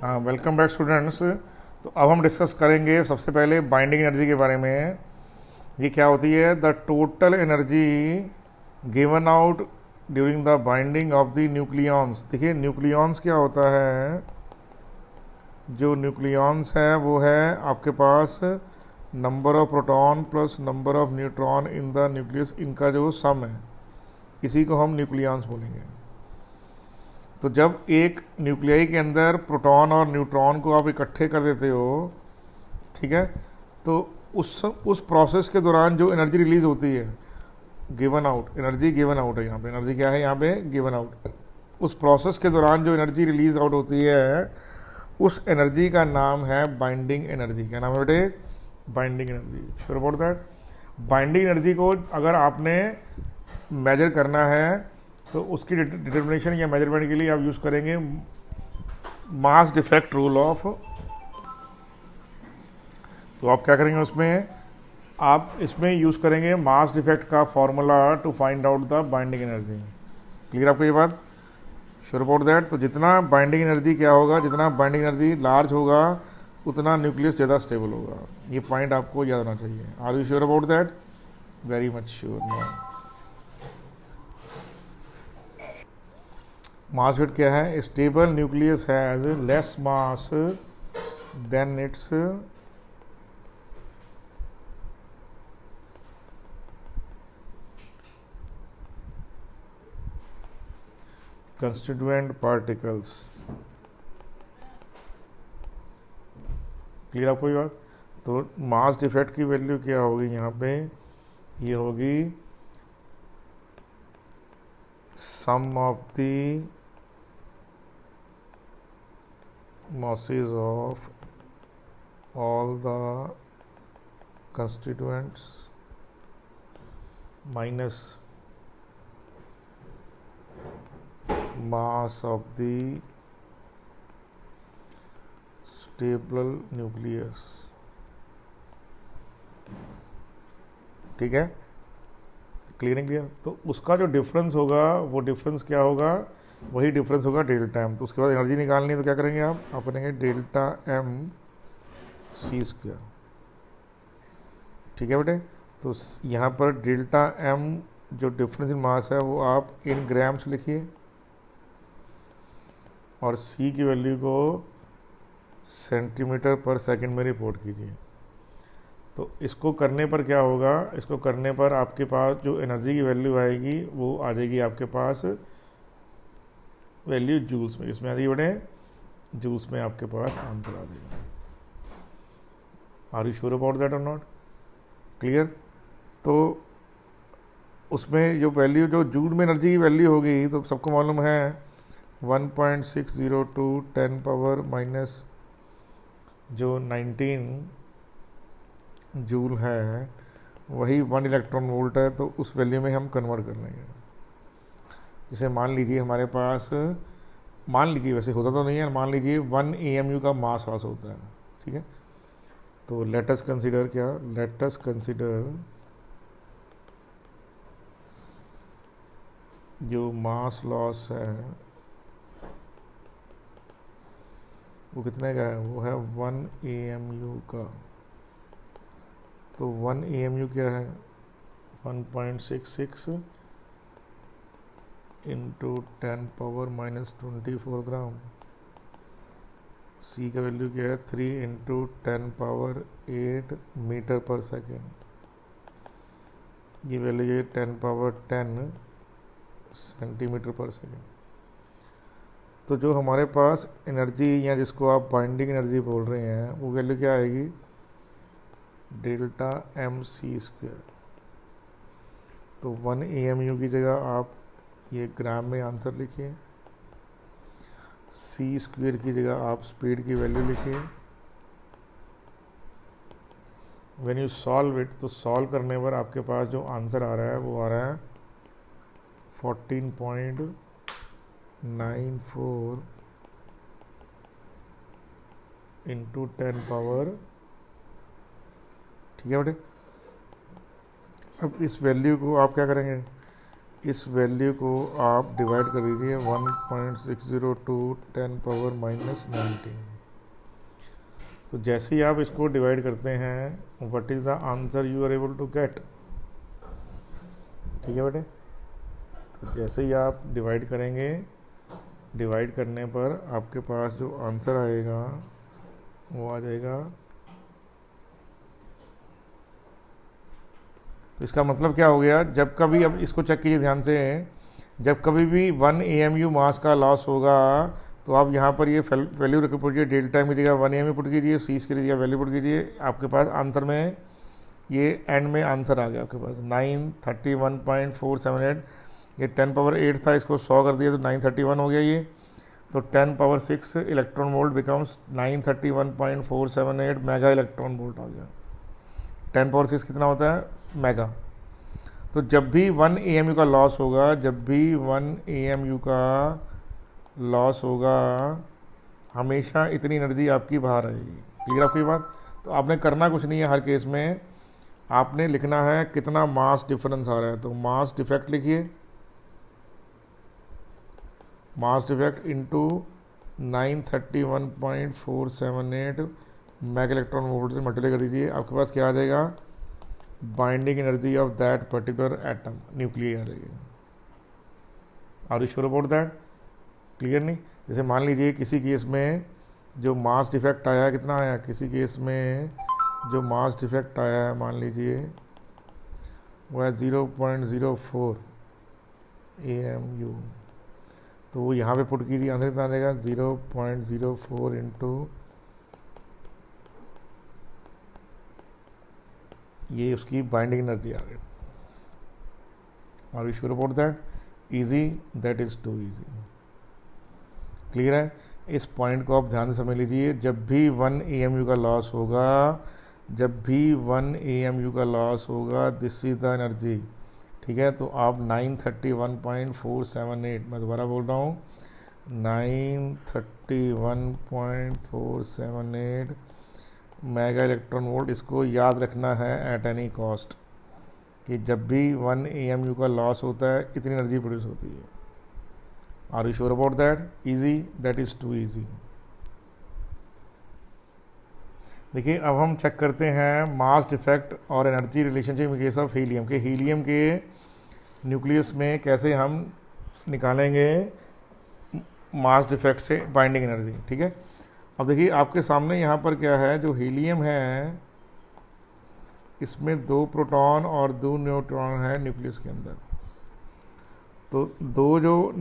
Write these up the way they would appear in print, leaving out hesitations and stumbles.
हाँ, welcome back students. तो अब हम डिस्कस करेंगे सबसे पहले बाइंडिंग एनर्जी के बारे में। ये क्या होती है? The total energy given out during the binding of the nucleons. देखिए न्यूक्लियॉन्स क्या होता है। जो न्यूक्लियॉन्स है वो है आपके पास number of proton plus number of neutron in the nucleus, इनका जो सम है इसी को हम न्यूक्लियॉन्स बोलेंगे। तो जब एक न्यूक्लियाई के अंदर प्रोटॉन और न्यूट्रॉन को आप इकट्ठे कर देते हो, ठीक है, तो उस प्रोसेस के दौरान जो एनर्जी रिलीज होती है, given out energy, given out है यहाँ पे। एनर्जी क्या है यहाँ पे? Given out. उस प्रोसेस के दौरान जो एनर्जी रिलीज आउट होती है उस एनर्जी का नाम है बाइंडिंग एनर्जी। क्या नाम है बेटे? Binding energy. Sure about that? Binding energy को अगर आपने मेजर करना है तो उसकी डिटर्मिनेशन या मेजरमेंट के लिए आप यूज़ करेंगे मास डिफेक्ट रूल ऑफ। तो आप क्या करेंगे उसमें? आप इसमें यूज़ करेंगे मास डिफेक्ट का formula to find out the binding energy. Clear आपको ये बात? Sure about that? तो जितना बाइंडिंग एनर्जी क्या होगा, जितना बाइंडिंग एनर्जी लार्ज होगा उतना न्यूक्लियस ज़्यादा स्टेबल होगा। ये पॉइंट आपको याद होना चाहिए। Are you sure about that? Very much sure. No, mass weight क्या है? Stable nucleus has less mass than its constituent particles. Clear आपको ये बात? तो मास डिफेक्ट की वैल्यू क्या होगी यहाँ पे? ये होगी sum of the masses of all the constituents minus mass of the stable nucleus। ठीक है, क्लियर नहीं क्लियर? तो उसका जो डिफरेंस होगा वो डिफरेंस क्या होगा? वही डिफरेंस होगा डेल्टा एम। तो उसके बाद एनर्जी निकालनी है तो क्या करेंगे आप करेंगे डेल्टा एम सी स्क्वायर। ठीक है बेटे? तो यहाँ पर डेल्टा एम जो डिफरेंस इन मास है वो आप इन ग्राम्स लिखिए और सी की वैल्यू को सेंटीमीटर पर सेकंड में रिपोर्ट कीजिए। तो इसको करने पर क्या होगा? इसको करने पर आपके पास जो एनर्जी की वैल्यू आएगी वो आ जाएगी आपके पास वैल्यू जूल्स में। इसमें आ जाएगी बड़े जूल्स में, आपके पास आंसर आ जाएगा। Are you sure about that और नॉट? क्लियर? तो उसमें जो वैल्यू, जो जूल में एनर्जी की वैल्यू होगी, तो सबको मालूम है 1.602 10 पावर माइनस जो 19 जूल है वही 1 इलेक्ट्रॉन वोल्ट है। तो उस वैल्यू में हम कन्वर्ट कर लेंगे। जैसे मान लीजिए हमारे पास, मान लीजिए, वैसे होता तो नहीं है, मान लीजिए 1 AMU का मास लॉस होता है। ठीक है, तो लेट अस कंसीडर क्या? लेट अस कंसीडर जो मास लॉस है वो कितने का है? वो है 1 AMU का। तो 1 AMU क्या है? 1.66 इंटू 10 पावर माइनस 24 ग्राम। सी का वैल्यू क्या है? 3 इंटू 10 पावर 8 मीटर पर सेकेंड। ये वैल्यू है 10 पावर 10 सेंटीमीटर पर सेकेंड। तो जो हमारे पास एनर्जी या जिसको आप बाइंडिंग एनर्जी बोल रहे हैं वो वैल्यू क्या आएगी? Delta M C square. तो 1 AMU की जगह आप ये ग्राम में आंसर लिखिए, सी स्क्वायर की जगह आप स्पीड की वैल्यू लिखिए। व्हेन यू सॉल्व इट, तो सॉल्व करने पर आपके पास जो आंसर आ रहा है वो आ रहा है 14.94 इंटू 10 पावर। ठीक है बेटे? अब इस वैल्यू को आप क्या करेंगे? इस वैल्यू को आप डिवाइड कर दीजिए 1.602 10 पावर माइनस 19। तो जैसे ही आप इसको डिवाइड करते हैं, what is the answer you are able to get. ठीक है बेटे, तो जैसे ही आप डिवाइड करेंगे, डिवाइड करने पर आपके पास जो आंसर आएगा वो आ जाएगा। तो इसका मतलब क्या हो गया, जब कभी, अब इसको चेक कीजिए ध्यान से, जब कभी भी 1 AMU मास का लॉस होगा तो आप यहाँ पर ये वैल्यू रख पुट कीजिए, डेल्टा की जगह 1 AMU पुट कीजिए, सी की जगह वैल्यू पुट कीजिए, आपके पास आंसर में ये एंड में आंसर आ गया आपके पास 931.478। ये 10 पावर 8 था, इसको 100 कर दिया तो 931 हो गया ये। तो 10 power 6 electron volt becomes 931.478 mega electron volt आ गया। 10 पावर 6 कितना होता है, मेगा। तो जब भी 1 AMU का लॉस होगा, जब भी 1 AMU का लॉस होगा, हमेशा इतनी एनर्जी आपकी बाहर आएगी। क्लियर आपकी बात। तो आपने करना कुछ नहीं है, हर केस में आपने लिखना है कितना मास डिफरेंस आ रहा है। तो मास डिफेक्ट लिखिए, mass defect into 931.478 mega electron volt से मल्टीप्लाई कर दीजिए, आपके पास क्या आ जाएगा, binding energy of that particular atom, nuclear आ जाएगी। Are you sure about that? Clear नहीं? जैसे मान लीजिए किसी केस में जो मास डिफेक्ट आया है, कितना आया, किसी केस में जो मास डिफेक्ट आया है मान लीजिए वो है 0.04 AMU। तो वो यहाँ पे पुट कीजिए, आंसर कितना आ जाएगा 0.04 इंटू ये उसकी बाइंडिंग एनर्जी आ गई। Are you sure about that? Easy, that is too easy. Clear है? इस पॉइंट को आप ध्यान से समझ लीजिए। जब भी 1 AMU का लॉस होगा, जब भी 1 AMU का लॉस होगा, दिस इज द एनर्जी। ठीक है, तो आप 931.478, मैं दोबारा बोल रहा हूँ 931.478 मेगा इलेक्ट्रॉन वोल्ट। इसको याद रखना है एट एनी कॉस्ट कि जब भी 1 AMU का लॉस होता है इतनी एनर्जी प्रोड्यूस होती है। Are you sure about that? Easy, that is too easy. देखिए अब हम चेक करते हैं मास डिफेक्ट और energy relationship in case of helium के। हीलियम के न्यूक्लियस में कैसे हम निकालेंगे मास डिफेक्ट से बाइंडिंग एनर्जी। ठीक है, अब देखिए आपके सामने यहाँ पर क्या है, जो हीलियम है इसमें 2 प्रोटॉन और 2 न्यूट्रॉन है न्यूक्लियस के अंदर। तो 2 जो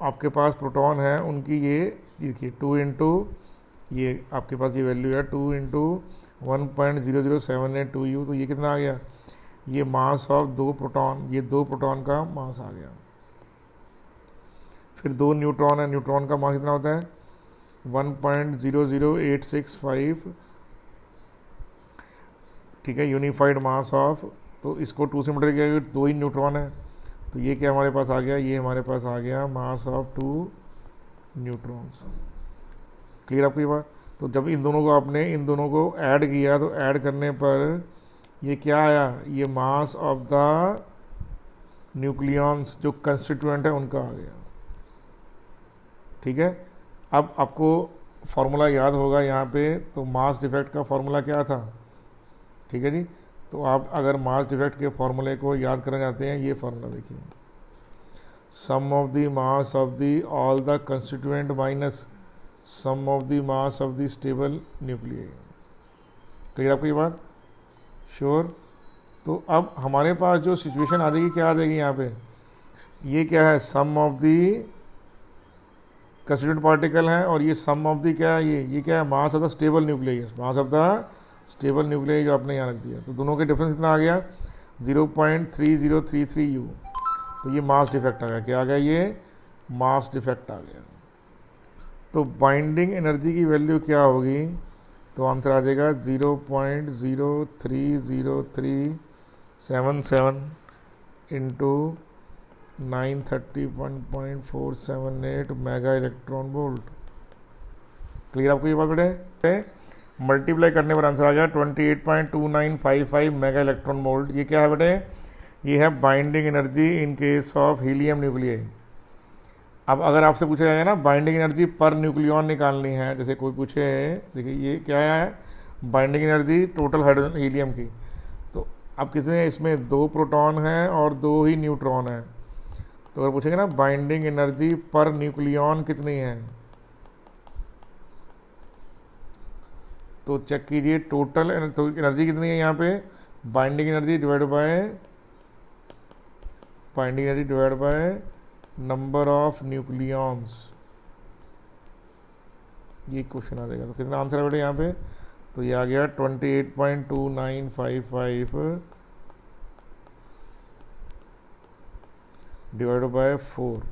आपके पास प्रोटॉन है उनकी ये देखिए 2 इंटू ये आपके पास ये वैल्यू है 2 इंटू 1.00782U। तो ये कितना आ गया, ये मास ऑफ 2 प्रोटॉन, ये 2 प्रोटॉन का मास आ गया। फिर 2 न्यूट्रॉन है, न्यूट्रॉन का मास कितना होता है 1.00865। ठीक है, यूनिफाइड मास ऑफ, तो इसको 2 से मल्टीप्लाई किया, 2 ही न्यूट्रॉन है तो ये क्या हमारे पास आ गया, ये हमारे पास आ गया मास ऑफ 2 न्यूट्रॉन्स। क्लियर आपकी बात? तो जब इन दोनों को आपने इन दोनों को ऐड किया तो ऐड करने पर ये क्या आया, ये मास ऑफ द न्यूक्लियॉन्स जो कंस्टिट्यूएंट है उनका आ गया। ठीक है, अब आपको फॉर्मूला याद होगा यहाँ पे, तो मास डिफेक्ट का फॉर्मूला क्या था। ठीक है जी, तो आप अगर मास डिफेक्ट के फॉर्मूले को याद करना चाहते हैं, ये फॉर्मूला देखिए, sum of the mass of the all the constituent minus sum of the mass of the stable nuclear. Clear आपको ये बात? श्योर। तो अब हमारे पास जो सिचुएशन आ जाएगी, क्या आ जाएगी यहाँ पे, ये क्या है, सम ऑफ द कंस्टिट्यूएंट पार्टिकल है और ये सम ऑफ द क्या है, ये क्या है, mass of the stable nuclear, mass of the stable nuclear जो आपने यहाँ रख दिया। तो दोनों के डिफरेंस कितना आ गया 0.3033U। तो ये मास डिफेक्ट आ गया, क्या आ गया, ये मास डिफेक्ट आ गया। तो बाइंडिंग एनर्जी की वैल्यू क्या होगी, तो आंसर आ जाएगा 0.03037 into 931.478 mega electron volt. Clear आपको ये बात बेटे? मल्टीप्लाई करने पर आंसर आ गया 28.2955 मेगा इलेक्ट्रॉन वोल्ट। ये क्या है बेटे, ये है binding energy in case of helium nuclei. अब अगर आपसे पूछा जाए ना बाइंडिंग एनर्जी पर न्यूक्लियॉन निकालनी है, जैसे कोई पूछे, देखिए ये क्या है, binding energy total hydrogen helium की, तो अब कितने इसमें 2 प्रोटॉन हैं और 2 ही न्यूट्रॉन हैं। तो अगर पूछेंगे ना बाइंडिंग एनर्जी पर न्यूक्लियॉन कितनी है, तो चेक कीजिए टोटल तो एनर्जी कितनी है यहाँ पे, binding energy divide by number of nucleons, ये क्वेश्चन आ जाएगा। तो कितना आंसर है बेटे यहाँ पे, तो ये आ गया 28.2955 डिवाइड बाय 4।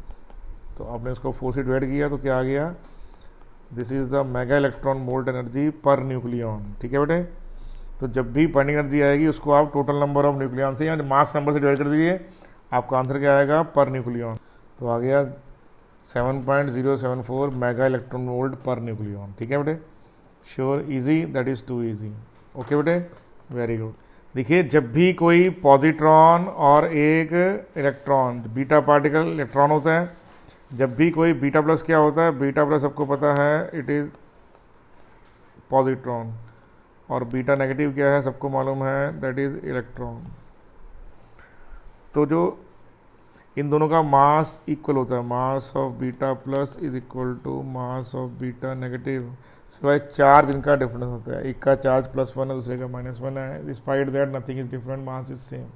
तो आपने इसको 4 से डिवाइड किया तो क्या आ गया, this is the mega electron volt energy per nucleon. ठीक है बेटे, तो जब भी बाइंडिंग एनर्जी आएगी उसको आप टोटल नंबर ऑफ न्यूक्लियॉन से या मास नंबर से डिवाइड कर दीजिए, आपका आंसर क्या आएगा पर न्यूक्लियॉन। तो आ गया 7.074 mega electron volt per nucleon. ठीक है बेटे, sure, easy, that is too easy. Okay बेटे, वेरी गुड। देखिए जब भी कोई पॉजिट्रॉन और एक इलेक्ट्रॉन, बीटा पार्टिकल इलेक्ट्रॉन होता है, जब भी कोई बीटा प्लस क्या होता है, बीटा प्लस सबको पता है इट इज पॉजिट्रॉन, और बीटा नेगेटिव क्या है सबको मालूम है, दैट इज इलेक्ट्रॉन। तो जो इन दोनों का मास इक्वल होता है, mass of beta plus is equal to mass of beta negative, सिवाय चार्ज इनका डिफरेंस होता है, एक का चार्ज +1 है दूसरे का -1 है, despite that nothing is different, mass is same.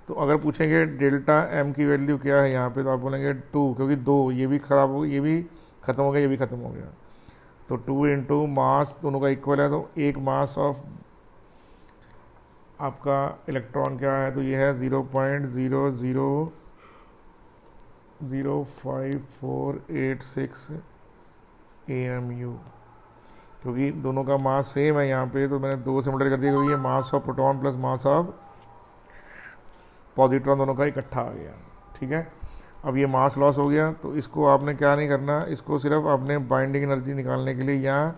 तो अगर पूछेंगे डेल्टा एम की वैल्यू क्या है यहाँ पे, तो आप बोलेंगे 2, क्योंकि 2 ये भी खराब हो, ये भी खत्म हो गया, ये भी खत्म हो गया, तो 2 इंटू मास दोनों का इक्वल है, तो एक मास ऑफ आपका इलेक्ट्रॉन क्या है, तो ये है 0.000548 AMU, क्योंकि दोनों का मास सेम है यहाँ पे, तो मैंने 2 से मल्टीप्लाई कर दिया, क्योंकि ये mass of proton plus mass of positron दोनों का इकट्ठा आ गया। ठीक है, अब ये मास लॉस हो गया, तो इसको आपने क्या नहीं करना, इसको सिर्फ आपने बाइंडिंग एनर्जी निकालने के लिए या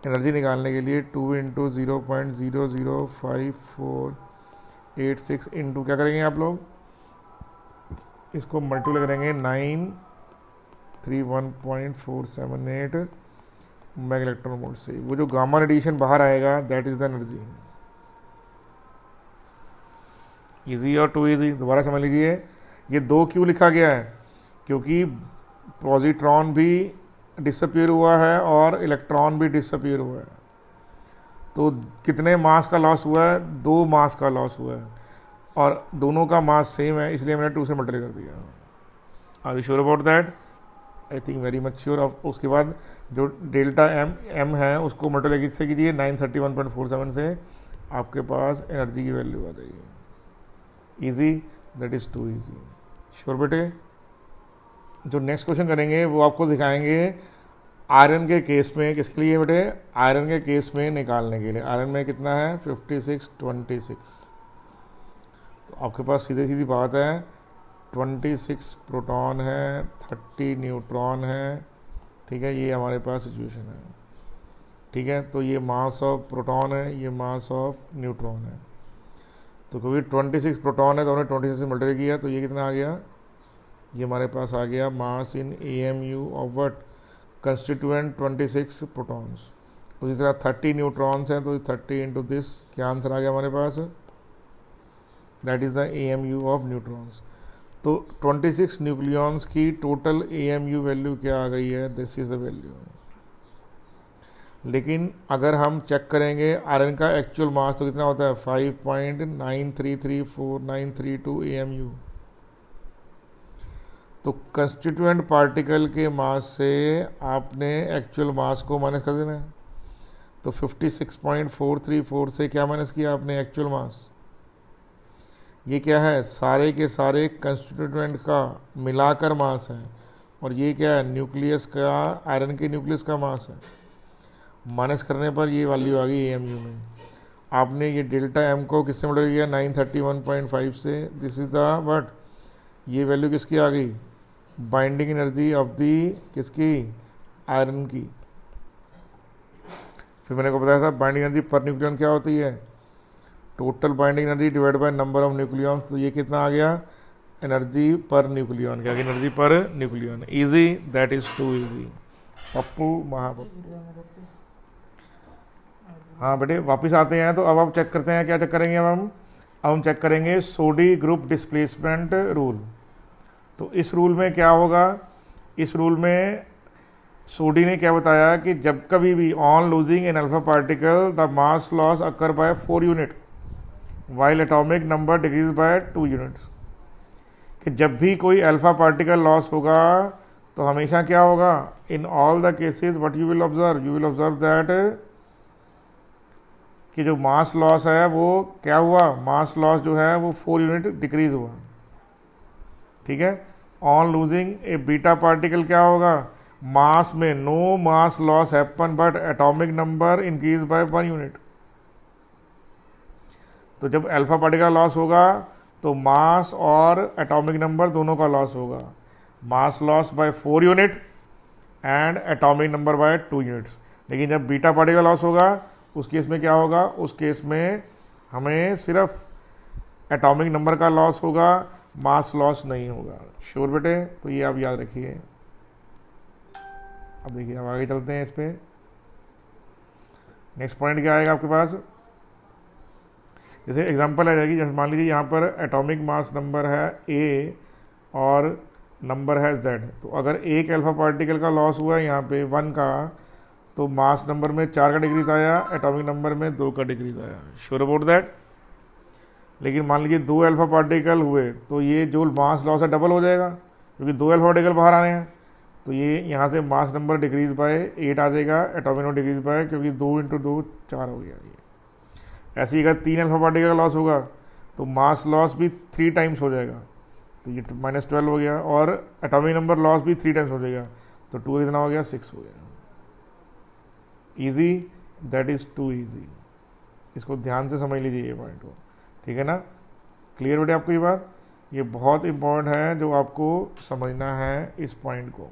एनर्जी निकालने के लिए 2 इंटू 0.00548 इंटू क्या करेंगे आप लोग, इसको मल्टीप्लाई करेंगे 931.478 मेगा इलेक्ट्रॉन वोल्ट से, वो जो गामा रेडिएशन बाहर आएगा that is the energy. Easy और टू इजी, दोबारा समझ लीजिए, ये 2 क्यों लिखा गया है, क्योंकि पॉजिट्रॉन भी डिसअपियर हुआ है और इलेक्ट्रॉन भी डिसअपियर हुआ है, तो कितने मास का लॉस हुआ है, 2 मास का लॉस हुआ है, और दोनों का मास सेम है, इसलिए मैंने 2 से मल्टीप्लाई कर दिया। Are you sure about that? I think very much sure. उसके बाद जो डेल्टा एम है उसको मल्टीप्लाई किससे कीजिए, 931.47 से, आपके पास एनर्जी की वैल्यू आ जाएगी। Easy, that is too easy. Sure बेटे? जो नेक्स्ट क्वेश्चन करेंगे वो आपको दिखाएंगे आयरन के केस में, किसके लिए बेटे, आयरन के केस में निकालने के लिए। आयरन में कितना है, 5626, तो आपके पास सीधे सीधी बात है, 26 प्रोटॉन है, 30 न्यूट्रॉन है। ठीक है, ये हमारे पास सिचुएशन है। ठीक है, तो ये मास ऑफ प्रोटॉन है, ये मास ऑफ न्यूट्रॉन है, तो क्योंकि 26 प्रोटॉन है तो हमने 26 से मल्टीप्लाई किया, तो ये कितना आ गया, ये हमारे पास आ गया mass in AMU of what, constituent 26 protons. उसी तरह 30 न्यूट्रॉन्स हैं, तो 30 इंटू दिस, क्या आंसर आ गया हमारे पास, that is the AMU of neutrons. तो 26 न्यूक्लियॉन्स की टोटल AMU वैल्यू क्या आ गई है, दिस इज द वैल्यू। लेकिन अगर हम चेक करेंगे आयरन का एक्चुअल मास तो कितना होता है, 5.93349332 AMU। तो कंस्टिट्यूएंट पार्टिकल के मास से आपने एक्चुअल मास को माइनस कर देना है, तो 56.434 से क्या माइनस किया आपने, एक्चुअल मास। ये क्या है, सारे के सारे कंस्टिट्यूएंट का मिलाकर मास है, और ये क्या है, न्यूक्लियस का, आयरन के न्यूक्लियस का मास है। माइनस करने पर ये वैल्यू आ गई AMU में। आपने ये डेल्टा एम को किससे मल्टीप्लाई किया, 931.5 से, दिस इज द व्हाट, ये वैल्यू किसकी आ गई, बाइंडिंग एनर्जी ऑफ दी, किसकी, आयरन की। फिर मैंने को बताया था बाइंडिंग एनर्जी पर न्यूक्लियन क्या होती है, total binding energy divide by number of nucleons, तो ये कितना आ गया, एनर्जी पर न्यूक्लियॉन, क्या energy per nucleon. Easy, that is too easy. Pappu महापप्पू। हाँ बेटे वापस आते हैं, तो अब आप चेक करते हैं, क्या चेक करेंगे अब हम चेक करेंगे सोडी ग्रुप डिस्प्लेसमेंट रूल। तो इस रूल में क्या होगा, इस रूल में सोडी ने क्या बताया कि जब कभी भी on losing in alpha particle the mass loss occur by 4 unit while atomic number decrease by 2 units, कि जब भी कोई अल्फा पार्टिकल लॉस होगा तो हमेशा क्या होगा, in all the cases what you will observe that कि जो मास लॉस है वो क्या हुआ, मास लॉस जो है वो 4 यूनिट डिक्रीज हुआ। ठीक है, on losing a beta particle क्या होगा, मास में no mass loss happen but atomic number increase by 1 unit. तो जब अल्फा पार्टिकल लॉस होगा तो मास और एटॉमिक नंबर दोनों का लॉस होगा, mass loss by 4 unit and atomic number by 2 units. लेकिन जब बीटा पार्टिकल लॉस होगा उस केस में क्या होगा, उस केस में हमें सिर्फ एटॉमिक नंबर का लॉस होगा, मास लॉस नहीं होगा। श्योर बेटे, तो ये आप याद रखिए। अब देखिए अब आगे चलते हैं इस पे। नेक्स्ट पॉइंट क्या आएगा आपके पास, जैसे एग्जांपल आ जाएगी, जैसे मान लीजिए यहाँ पर एटॉमिक मास नंबर है A और नंबर है Z। तो अगर एक अल्फा पार्टिकल का लॉस हुआ है यहाँ पे 1 का, तो मास नंबर में 4 का डिक्रीज आया, एटॉमिक नंबर में 2 का डिक्रीज आया। Sure about that. लेकिन मान लीजिए 2 अल्फा पार्टिकल हुए तो ये जो मास लॉस है डबल हो जाएगा, क्योंकि 2 अल्फा पार्टिकल बाहर आए हैं। तो ये यहाँ से मास नंबर डिक्रीज बाय 8 आ जाएगा, एटॉमिक नंबर डिक्रीज बाय, क्योंकि 2 × 2 4 हो गया। ये ऐसे ही अगर 3 अल्फा पार्टिकल का लॉस होगा तो मास लॉस भी 3 टाइम्स हो जाएगा, तो ये -12 हो गया, और एटॉमिक नंबर लॉस भी 3 टाइम्स हो जाएगा, तो 2 कितना हो गया, 6 हो गया। Easy, that is too easy. इसको ध्यान से समझ लीजिए ये पॉइंट को, ठीक है ना। क्लियर बेटे आपको ये बात, ये बहुत इंपॉर्टेंट है जो आपको समझना है इस पॉइंट को।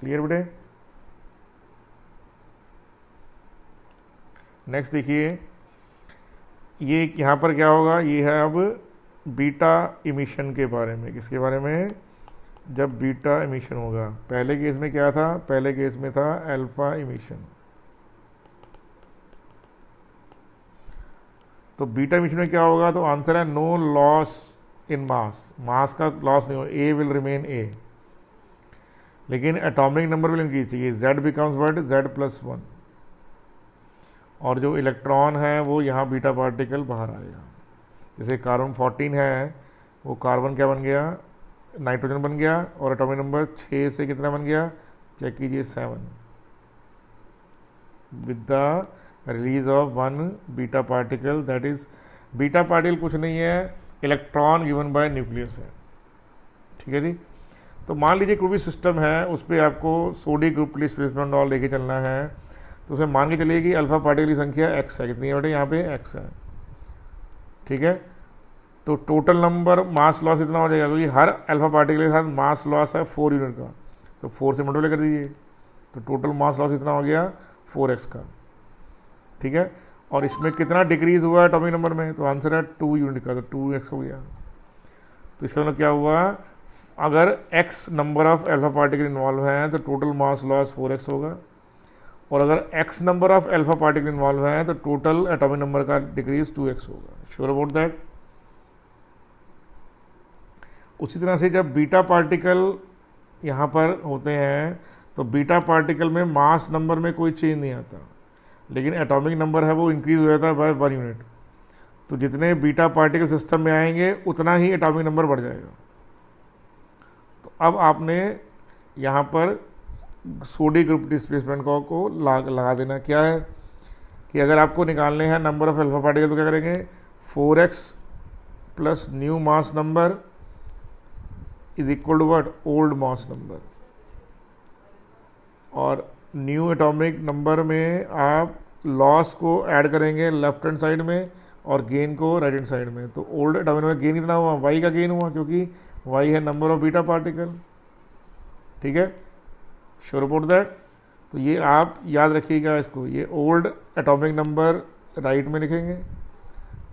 क्लियर बेटे। नेक्स्ट देखिए, ये यहाँ पर क्या होगा, ये है अब बीटा इमिशन के बारे में। किसके बारे में, जब बीटा इमिशन होगा। पहले केस में क्या था, पहले केस में था अल्फा इमिशन। तो बीटा इमिशन में क्या होगा, तो आंसर है नो लॉस इन मास, मास का लॉस नहीं हो, ए विल रिमेन ए, लेकिन एटॉमिक नंबर विल इंक्रीज चाहिए, z बिकम्स व्हाट, z+1, और जो इलेक्ट्रॉन है वो यहाँ बीटा पार्टिकल बाहर आएगा। जैसे कार्बन 14 है, वो कार्बन क्या बन गया, नाइट्रोजन बन गया, और एटॉमिक नंबर 6 से कितना बन गया, चेक कीजिए 7, with the release of 1 beta particle. That is beta particle कुछ नहीं है, इलेक्ट्रॉन गिवन बाय न्यूक्लियस है। ठीक है जी। तो मान लीजिए कोई भी सिस्टम है, उस पर आपको सोडी ग्रुप डिस्प्लेसमेंट और लेके चलना है, तो उसमें मान के चलिए कि अल्फा पार्टिकल की संख्या x है। कितनी है बेटे, यहाँ पे x है। ठीक है, तो टोटल नंबर मास लॉस इतना हो जाएगा, क्योंकि हर अल्फा पार्टिकल के साथ मास लॉस है 4 यूनिट का, तो 4 से मल्टीप्लाई कर दीजिए, तो टोटल मास लॉस इतना हो गया 4x का। ठीक है, और इसमें कितना डिक्रीज हुआ है एटॉमिक नंबर में, तो आंसर है 2 यूनिट का, तो 2x हो गया। तो इसका मतलब क्या हुआ, अगर x number of alpha particle involve हैं तो टोटल मास लॉस 4x होगा, और अगर x number of alpha particle involve हैं तो टोटल एटॉमिक नंबर का डिक्रीज 2x होगा। Sure about that. उसी तरह से जब बीटा पार्टिकल यहाँ पर होते हैं तो बीटा पार्टिकल में मास नंबर में कोई चेंज नहीं आता, लेकिन एटॉमिक नंबर है वो इंक्रीज हो जाता है बाय 1 यूनिट। तो जितने बीटा पार्टिकल सिस्टम में आएंगे उतना ही एटॉमिक नंबर बढ़ जाएगा। तो अब आपने यहाँ पर सोडी ग्रुप डिस्प्लेसमेंट को लगा देना। क्या है कि अगर आपको निकालने हैं नंबर ऑफ अल्फा पार्टिकल, तो क्या करेंगे, 4x plus new mass number is equal to what, old mass number, और न्यू एटॉमिक नंबर में आप लॉस को ऐड करेंगे लेफ्ट हैंड साइड में और गेन को राइट हैंड साइड में। तो ओल्ड एटॉमिक नंबर गेन कितना हुआ, y का गेन हुआ, क्योंकि y है नंबर ऑफ बीटा पार्टिकल। ठीक है, श्योर अबाउट दैट। तो ये आप याद रखिएगा इसको, ये ओल्ड एटॉमिक नंबर राइट में लिखेंगे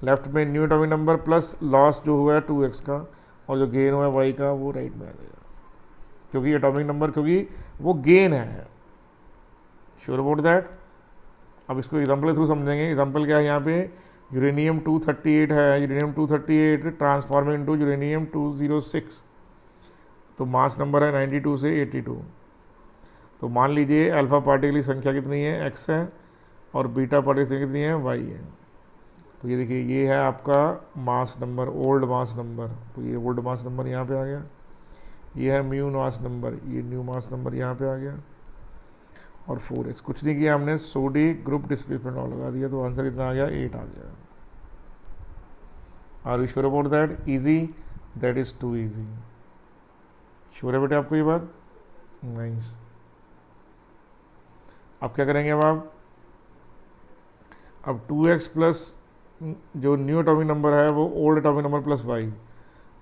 लेफ्ट में new atomic number plus loss जो हुआ है 2x का, और जो गेन हुआ है y का वो राइट में आ जाएगा, क्योंकि एटॉमिक नंबर, क्योंकि वो गेन है। Sure about that. अब इसको एग्जाम्पल के थ्रू समझेंगे। एग्जाम्पल क्या है यहाँ पे, यूरेनियम 238 है, यूरेनियम 238 ट्रांसफॉर्मिंग इनटू यूरेनियम 206, तो मास नंबर है 92 से 82। तो मान लीजिए अल्फा पार्टिकल की संख्या कितनी है, x है, और बीटा पार्टिकल की संख्या कितनी है, y है। तो ये देखिए, ये है आपका mass number, old mass number, तो ये ओल्ड मास नंबर यहाँ पे आ गया। ये है म्यू मास नंबर, ये न्यू मास नंबर यहाँ पे आ गया, और 4s। कुछ नहीं किया हमने, सोडी ग्रुप डिस्प्लेसमेंट और लगा दिया, तो आंसर कितना आ गया, 8 आ गया। Are you sure about that? Easy, that is too easy. Sure है बेटे आपको ये बात? नाइस। अब क्या करेंगे, अब 2x प्लस जो न्यू एटॉमिक नंबर है वो old atomic number plus y,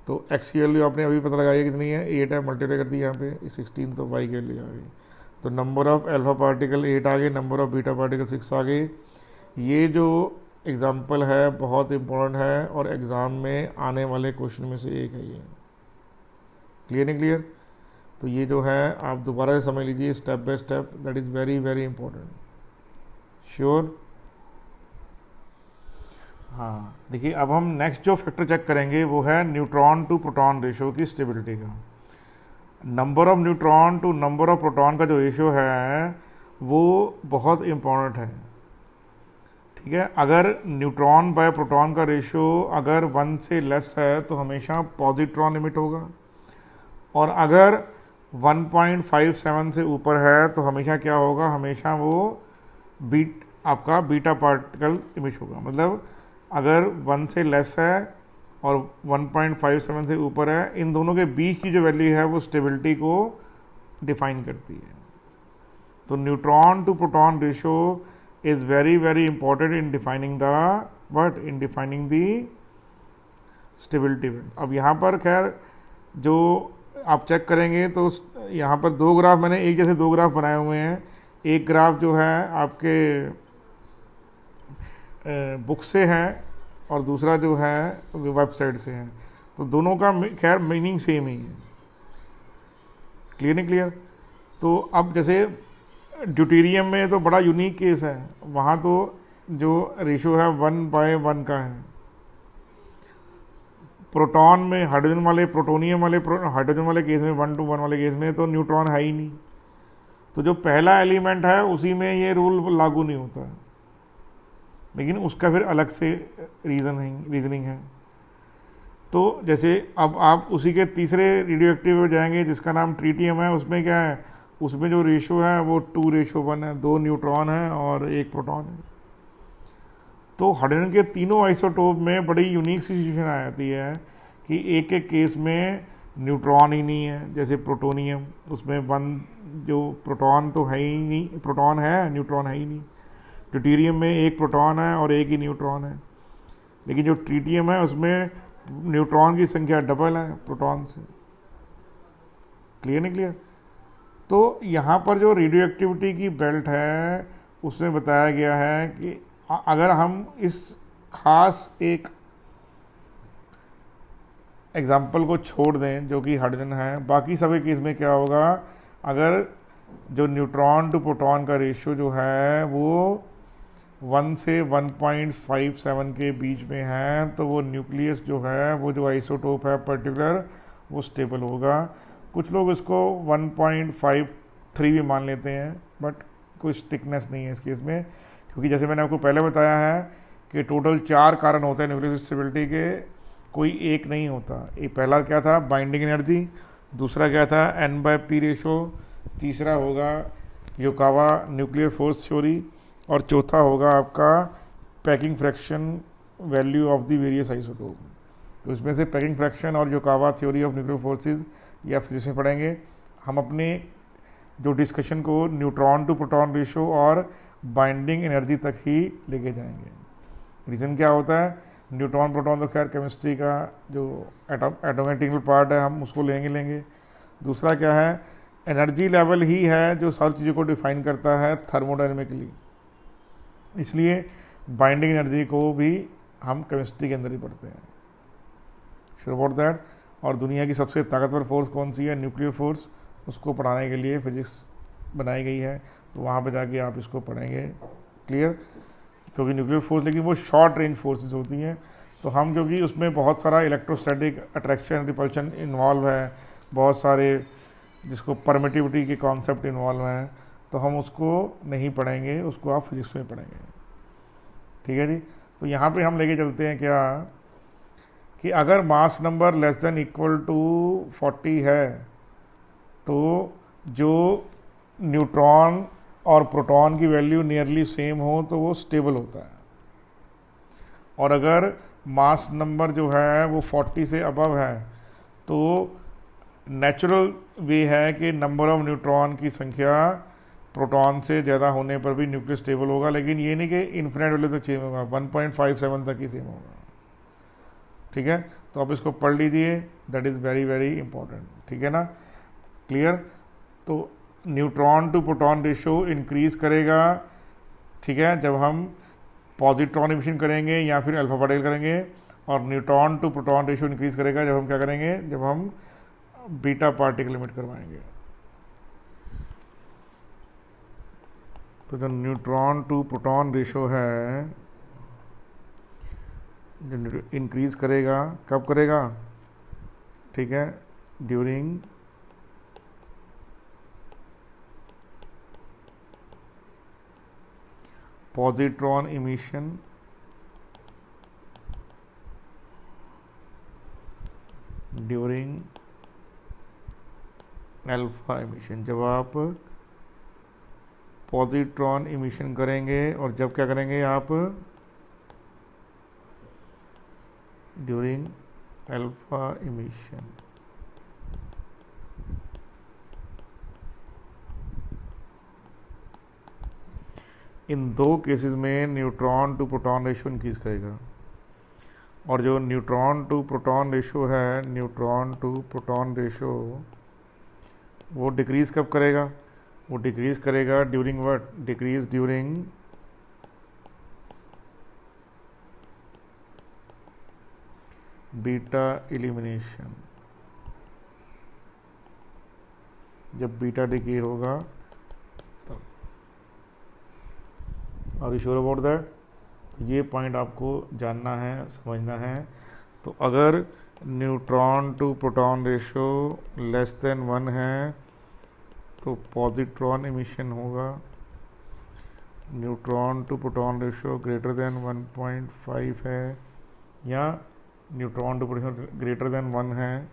तो x की वैल्यू आपने अभी पता लगाई है कितनी है, 8 है, मल्टीप्लाई कर दी यहाँ पे 16, तो y की वैल्यू आ गई। तो नंबर ऑफ अल्फा पार्टिकल 8 आ गए, नंबर ऑफ बीटा पार्टिकल 6 आ गए। ये जो एग्जाम्पल है बहुत इंपॉर्टेंट है, और एग्ज़ाम में आने वाले क्वेश्चन में से एक है ये। क्लियर नहीं क्लियर? तो ये जो है आप दोबारा से समझ लीजिए step by step, that is very very important. Sure? हाँ, देखिए अब हम नेक्स्ट जो फैक्टर चेक करेंगे वो है न्यूट्रॉन टू प्रोटॉन रेशो की स्टेबिलिटी का। Number of neutron to number of proton का जो रेशो है वो बहुत इम्पोर्टेंट है, ठीक है। अगर न्यूट्रॉन बाय प्रोटॉन का रेशो अगर 1 से लेस है तो हमेशा पॉजिट्रॉन इमिट होगा, और अगर 1.57 से ऊपर है तो हमेशा क्या होगा, हमेशा वो आपका बीटा पार्टिकल इमिट होगा। मतलब अगर 1 से लेस है और 1.57 से ऊपर है, इन दोनों के बीच की जो वैल्यू है वो स्टेबिलिटी को डिफाइन करती है। तो neutron to proton ratio is very very important in defining the stability. अब यहाँ पर खैर जो आप चेक करेंगे तो यहाँ पर दो ग्राफ, मैंने एक जैसे दो ग्राफ बनाए हुए हैं। एक ग्राफ जो है आपके बुक से है और दूसरा जो है वेबसाइट से है, तो दोनों का खैर मीनिंग सेम ही है। क्लियर नहीं क्लियर? तो अब जैसे ड्यूटेरियम में तो बड़ा यूनिक केस है, वहाँ तो जो रेशो है 1/1 का है। प्रोटॉन में हाइड्रोजन वाले, प्रोटोनियम वाले, हाइड्रोजन वाले केस में 1:1 वाले केस में तो न्यूट्रॉन है ही नहीं, तो जो पहला एलिमेंट है उसी में ये रूल लागू नहीं होता है, लेकिन उसका फिर अलग से रीजनिंग है। तो जैसे अब आप उसी के तीसरे रेडियोएक्टिव में जाएंगे जिसका नाम ट्रीटियम है, उसमें क्या है, उसमें जो रेशो है वो 2:1 है, 2 न्यूट्रॉन है और 1 प्रोटॉन है। तो हाइड्रोजन के तीनों आइसोटोप में बड़ी यूनिक सी सिचुएशन आ जाती है कि एक एक केस में न्यूट्रॉन ही नहीं है। जैसे प्रोटोनियम, उसमें 1 जो प्रोटॉन तो है ही नहीं, प्रोटॉन है, न्यूट्रॉन है ही नहीं। ड्यूटेरियम में 1 प्रोटॉन है और 1 ही न्यूट्रॉन है, लेकिन जो ट्रीटियम है उसमें न्यूट्रॉन की संख्या डबल है प्रोटॉन से। क्लियर नहीं क्लियर? तो यहाँ पर जो रेडियोएक्टिविटी की बेल्ट है उसमें बताया गया है कि अगर हम इस खास एक एग्जाम्पल को छोड़ दें जो कि हाइड्रोजन है, बाकी सभी केस में क्या होगा, अगर जो न्यूट्रॉन टू प्रोटॉन का रेशियो जो है वो 1 से 1.57 के बीच में है, तो वो न्यूक्लियस जो है, वो जो आइसोटोप है पर्टिकुलर, वो स्टेबल होगा। कुछ लोग इसको 1.53 भी मान लेते हैं, बट कोई स्टिकनेस नहीं है इस केस में, क्योंकि जैसे मैंने आपको पहले बताया है कि टोटल 4 कारण होते हैं न्यूक्लियस स्टेबिलिटी के, कोई एक नहीं होता। एक पहला क्या था, बाइंडिंग एनर्जी, दूसरा क्या था, N/P रेशो, तीसरा होगा योकावा न्यूक्लियर फोर्स थ्योरी, और चौथा होगा आपका packing fraction value of the various isotope. तो इसमें से पैकिंग फ्रैक्शन और योकावा थ्योरी ऑफ न्यूक्लियर फोर्सेस या फिजिक्स में पढ़ेंगे। हम अपने जो डिस्कशन को न्यूट्रॉन टू प्रोटॉन रेशो और बाइंडिंग एनर्जी तक ही लेके जाएंगे। रीज़न क्या होता है, न्यूट्रॉन प्रोटॉन तो खैर केमिस्ट्री का जो एटोमेटिकल पार्ट है हम उसको लेंगे। दूसरा क्या है, एनर्जी लेवल ही है जो सारी चीज़ों को डिफाइन करता है थर्मोडायनेमिकली, इसलिए बाइंडिंग एनर्जी को भी हम केमिस्ट्री के अंदर ही पढ़ते हैं। Sure about that. और दुनिया की सबसे ताकतवर फोर्स कौन सी है? Nuclear force. उसको पढ़ाने के लिए फिजिक्स बनाई गई है, तो वहाँ पे जाके आप इसको पढ़ेंगे। क्लियर? क्योंकि न्यूक्लियर फोर्स, लेकिन वो शॉर्ट रेंज फोर्सेस होती हैं, तो हम क्योंकि उसमें बहुत सारा इलेक्ट्रोस्टैटिक अट्रैक्शन रिपल्शन इन्वॉल्व है, बहुत सारे जिसको परमिटिविटी के कॉन्सेप्ट इन्वॉल्व हैं, तो हम उसको नहीं पढ़ेंगे, उसको आप फिजिक्स में पढ़ेंगे। ठीक है जी। तो यहाँ पे हम लेके चलते हैं क्या कि अगर mass number less than equal to 40 है तो जो न्यूट्रॉन और प्रोटॉन की वैल्यू नियरली सेम हो तो वो स्टेबल होता है, और अगर मास नंबर जो है वो 40 से अबव है तो नेचुरल वे है कि नंबर ऑफ न्यूट्रॉन की संख्या प्रोटॉन से ज़्यादा होने पर भी न्यूक्लियस स्टेबल होगा, लेकिन ये नहीं कि इन्फिनिट वैल्यू तक चेंज होगा, 1.57 तक ही सेम होगा। ठीक है, तो आप इसको पढ़ लीजिए, that is very very important. ठीक है ना? क्लियर? तो neutron to proton ratio increase करेगा, ठीक है, जब हम पॉजिट्रॉन एमिशन करेंगे या फिर अल्फा पार्टिकल करेंगे, और neutron to proton ratio increase करेगा जब हम क्या करेंगे, जब हम बीटा पार्टिकल एमिट करवाएंगे। तो जो न्यूट्रॉन टू प्रोटॉन रेशियो है जो इंक्रीज करेगा, कब करेगा? ठीक है, during positron emission during alpha emission. जब आप पॉजिट्रॉन इमिशन करेंगे, और जब क्या करेंगे आप? During alpha emission. इन दो केसेस में neutron to proton ratio increase करेगा, और जो न्यूट्रॉन टू प्रोटॉन रेशियो है, न्यूट्रॉन टू प्रोटॉन रेशियो वो डिक्रीज कब करेगा? वो डिक्रीज करेगा during what? Decrease during beta elimination. जब बीटा डिके होगा तब। Are you sure about that? तो ये पॉइंट आपको जानना है, समझना है। तो अगर neutron to proton ratio less than 1 है तो पॉजिट्रॉन इमिशन होगा, neutron to proton ratio greater than 1.5 है, या neutron to proton greater than 1 है,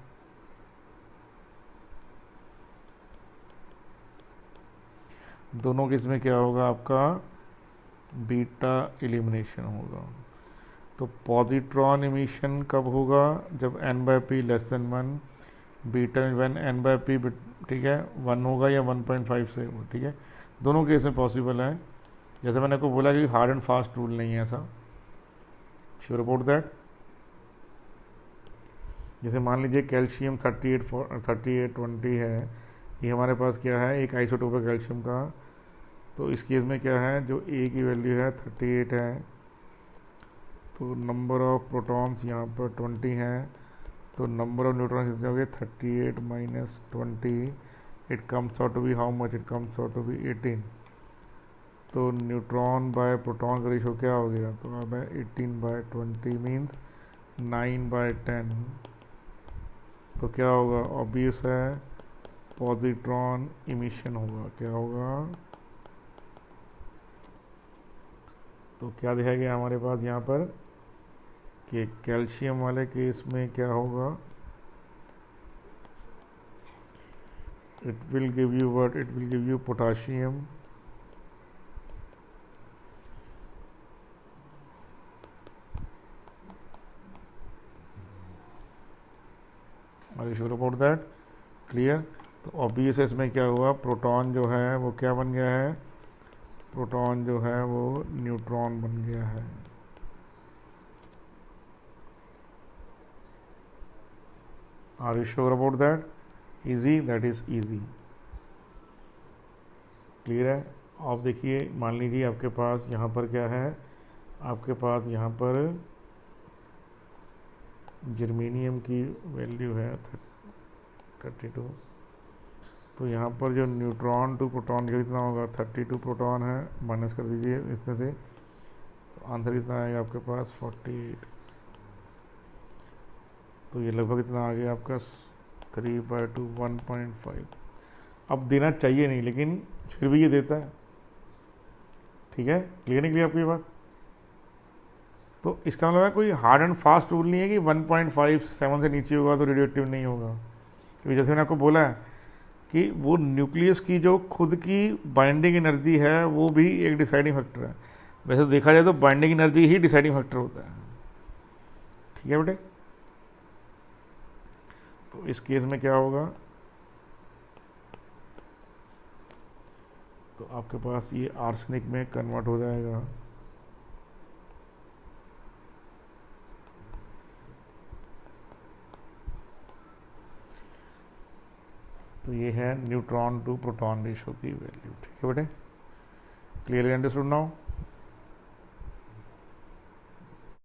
दोनों केस में क्या होगा? आपका बीटा एलिमिनेशन होगा। तो पॉजिट्रॉन इमिशन कब होगा? जब n/p less than 1, beta when n/p, ठीक है, 1 होगा या 1.5 से होगा। ठीक है, दोनों केस में पॉसिबल है। जैसे मैंने आपको बोला कि हार्ड एंड फास्ट रूल नहीं है ऐसा। Sure about that? जैसे मान लीजिए कैल्शियम 3820 है, ये हमारे पास क्या है? एक आइसोटोप है कैल्शियम का। तो इस केस में क्या है? जो ए की वैल्यू है 38 है, तो नंबर ऑफ प्रोटॉन्स यहाँ पर 20 हैं, तो नंबर ऑफ न्यूट्रॉन्स कितने हो गए? 38 minus 20, it comes out to be how much? It comes out to be 18। तो न्यूट्रॉन बाय प्रोटॉन का रेशियो क्या हो गया? तो अब है 18/20 मीन्स 9/10। तो क्या होगा? ऑब्वियस है, पॉजिट्रॉन इमिशन होगा। क्या होगा? तो क्या दिखाया गया हमारे पास यहाँ पर कि कैल्शियम वाले केस में क्या होगा? It will give you what? It will give you potassium, are you sure about that? Clear? तो ऑब्वियस इसमें क्या हुआ? प्रोटॉन जो है वो क्या बन गया है? प्रोटॉन जो है वो न्यूट्रॉन बन गया है। Are you sure about that? Easy? That is easy. Clear है? आप देखिए, मान लीजिए आपके पास यहाँ पर क्या है? आपके पास यहाँ पर जर्मेनियम की वैल्यू है 32। तो यहाँ पर जो न्यूट्रॉन टू प्रोटॉन का कितना होगा, 32 प्रोटॉन है, माइनस कर दीजिए इसमें से, तो आंसर कितना आएगा आपके पास 48। तो ये लगभग इतना आ गया आपका 3/2 1.5। अब देना चाहिए नहीं, लेकिन फिर भी ये देता है। ठीक है, क्लियर नहीं क्लियर आपकी बात? तो इसका मतलब है कोई हार्ड एंड फास्ट रूल नहीं है कि 1.57 से नीचे होगा तो रेडियो एक्टिव नहीं होगा। क्योंकि जैसे मैंने आपको बोला है कि वो न्यूक्लियस की जो खुद की बाइंडिंग एनर्जी है वो भी एक डिसाइडिंग फैक्टर है। वैसे तो देखा जाए तो बाइंडिंग एनर्जी ही डिसाइडिंग फैक्टर होता है। ठीक है बेटे, तो इस केस में क्या होगा, तो आपके पास ये आर्सेनिक में कन्वर्ट हो जाएगा। तो ये है न्यूट्रॉन टू प्रोटॉन रेशो की वैल्यू। ठीक है बेटे, क्लियरली अंडरस्टूड नाउ?